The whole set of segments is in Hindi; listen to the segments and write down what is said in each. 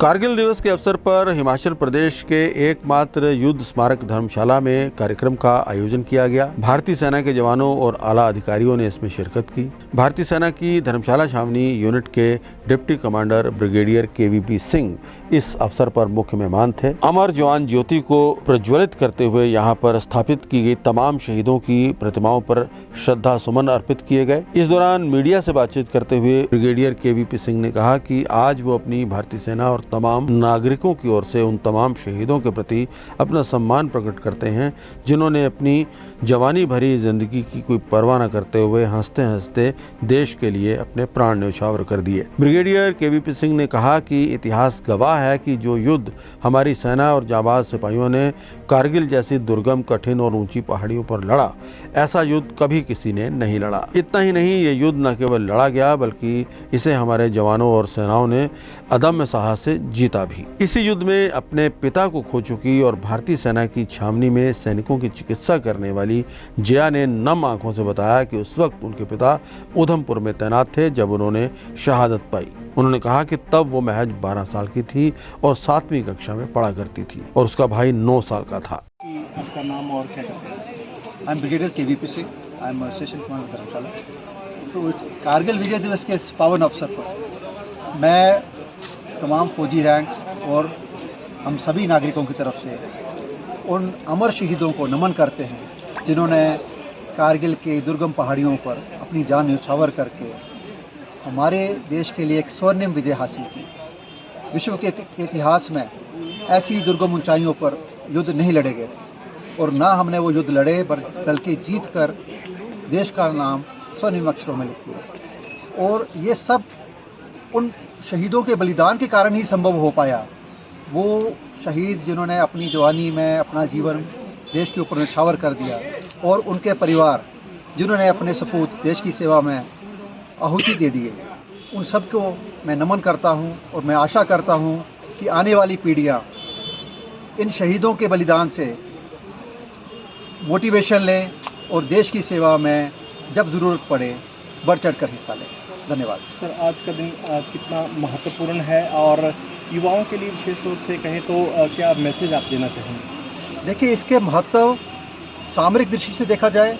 कारगिल दिवस के अवसर पर हिमाचल प्रदेश के एकमात्र युद्ध स्मारक धर्मशाला में कार्यक्रम का आयोजन किया गया। भारतीय सेना के जवानों और आला अधिकारियों ने इसमें शिरकत की। भारतीय सेना की धर्मशाला छावनी यूनिट के deputy commander brigadier KVP Singh इस अवसर पर मुख्य मेहमान थे। अमर जवान ज्योति को प्रज्वलित करते हुए यहाँ पर स्थापित की गई तमाम शहीदों की प्रतिमाओं पर श्रद्धा सुमन अर्पित किए गए। इस दौरान मीडिया से बातचीत करते हुए ब्रिगेडियर केवीपी सिंह ने कहा कि आज वो अपनी भारतीय सेना और तमाम नागरिकों की ओर से उन तमाम शहीदों के प्रति अपना सम्मान प्रकट करते हैं जिन्होंने अपनी जवानी भरी जिंदगी की कोई परवाह न करते हुए हंसते हंसते देश के लिए अपने प्राण न्यौछावर कर दिए। ब्रिगेडियर केवीपी सिंह ने कहा कि इतिहास गवाह है कि जो युद्ध हमारी सेना और जाबाज सिपाहियों ने कारगिल जैसी दुर्गम, कठिन और ऊंची पहाड़ियों पर लड़ा, ऐसा युद्ध कभी किसी ने नहीं लड़ा। इतना ही नहीं, ये युद्ध न केवल लड़ा गया बल्कि इसे हमारे जवानों और सेनाओं ने अदम्य साहस से जीता भी। इसी युद्ध में अपने पिता को खो चुकी और भारतीय सेना की छावनी में सैनिकों की चिकित्सा करने वाली जया ने नम आंखों से बताया कि उस वक्त उनके पिता उधमपुर में तैनात थे जब उन्होंने शहादत पाई। उन्होंने कहा कि तब वो महज 12 साल की थी और 7वीं कक्षा में पढ़ा करती थी और उसका भाई 9 साल का था। आपका नाम और क्या करते हैं? I am brigadier KVP Singh, I am station commander Dharamshala. तो इस कारगिल विजय दिवस के इस पावन अवसर पर मैं तमाम फौजी रैंक्स और हम सभी नागरिकों की तरफ से उन अमर शहीदों को नमन करते हैं जिन्होंने कारगिल के दुर्गम पहाड़ियों पर अपनी जान न्यौछावर करके हमारे देश के लिए एक स्वर्णिम विजय हासिल की। विश्व के इतिहास में ऐसी दुर्गम ऊंचाइयों पर युद्ध नहीं लड़े गए थे और ना हमने वो युद्ध लड़े बल्कि जीत कर देश का नाम स्वर्णिम अक्षरों में लिख दिया। और ये सब उन शहीदों के बलिदान के कारण ही संभव हो पाया। वो शहीद जिन्होंने अपनी जवानी में अपना जीवन देश के ऊपर न्यौछावर कर दिया और उनके परिवार जिन्होंने अपने सपूत देश की सेवा में आहुति दे दिए, उन सबको मैं नमन करता हूं और मैं आशा करता हूं कि आने वाली पीढ़ियां इन शहीदों के बलिदान से मोटिवेशन लें और देश की सेवा में जब ज़रूरत पड़े बढ़ चढ़ कर हिस्सा लें। धन्यवाद सर। आज का दिन कितना महत्वपूर्ण है और युवाओं के लिए विशेष रूप से कहें तो क्या मैसेज आप देना चाहेंगे? देखिए, इसके महत्व सामरिक दृष्टि से देखा जाए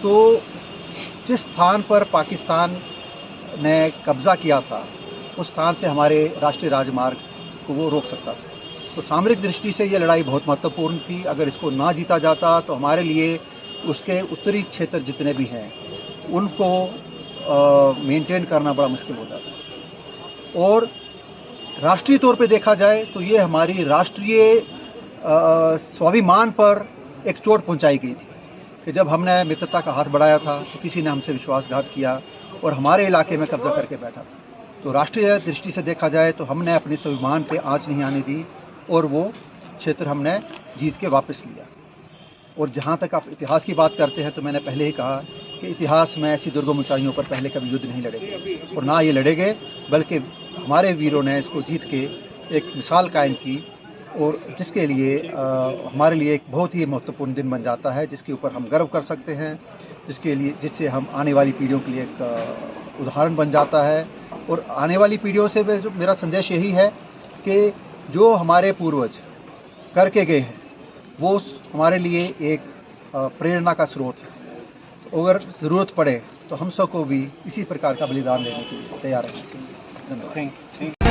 तो जिस स्थान पर पाकिस्तान ने कब्ज़ा किया था उस स्थान से हमारे राष्ट्रीय राजमार्ग को वो रोक सकता था। तो सामरिक दृष्टि से ये लड़ाई बहुत महत्वपूर्ण थी। अगर इसको ना जीता जाता तो हमारे लिए उसके उत्तरी क्षेत्र जितने भी हैं उनको मेंटेन करना बड़ा मुश्किल होता था। और राष्ट्रीय तौर पे देखा जाए तो ये हमारी राष्ट्रीय स्वाभिमान पर एक चोट पहुंचाई गई थी कि जब हमने मित्रता का हाथ बढ़ाया था तो किसी ने हमसे विश्वासघात किया और हमारे इलाके में कब्जा करके बैठा था। तो राष्ट्रीय दृष्टि से देखा जाए तो हमने अपने स्वाभिमान पे आंच नहीं आने दी और वो क्षेत्र हमने जीत के वापस लिया। और जहाँ तक आप इतिहास की बात करते हैं तो मैंने पहले ही कहा कि इतिहास में ऐसी दुर्गम ऊंचाइयों पर पहले कभी युद्ध नहीं लड़े गए और ना ये लड़े गए, बल्कि हमारे वीरों ने इसको जीत के एक मिसाल कायम की और जिसके लिए हमारे लिए एक बहुत ही महत्वपूर्ण दिन बन जाता है, जिसके ऊपर हम गर्व कर सकते हैं, जिससे हम आने वाली पीढ़ियों के लिए एक उदाहरण बन जाता है। और आने वाली पीढ़ियों से मेरा संदेश यही है कि जो हमारे पूर्वज करके गए हैं वो हमारे लिए एक प्रेरणा का स्रोत है। तो अगर ज़रूरत पड़े तो हम सबको भी इसी प्रकार का बलिदान देने के लिए तैयार रहना चाहिए। धन्यवाद।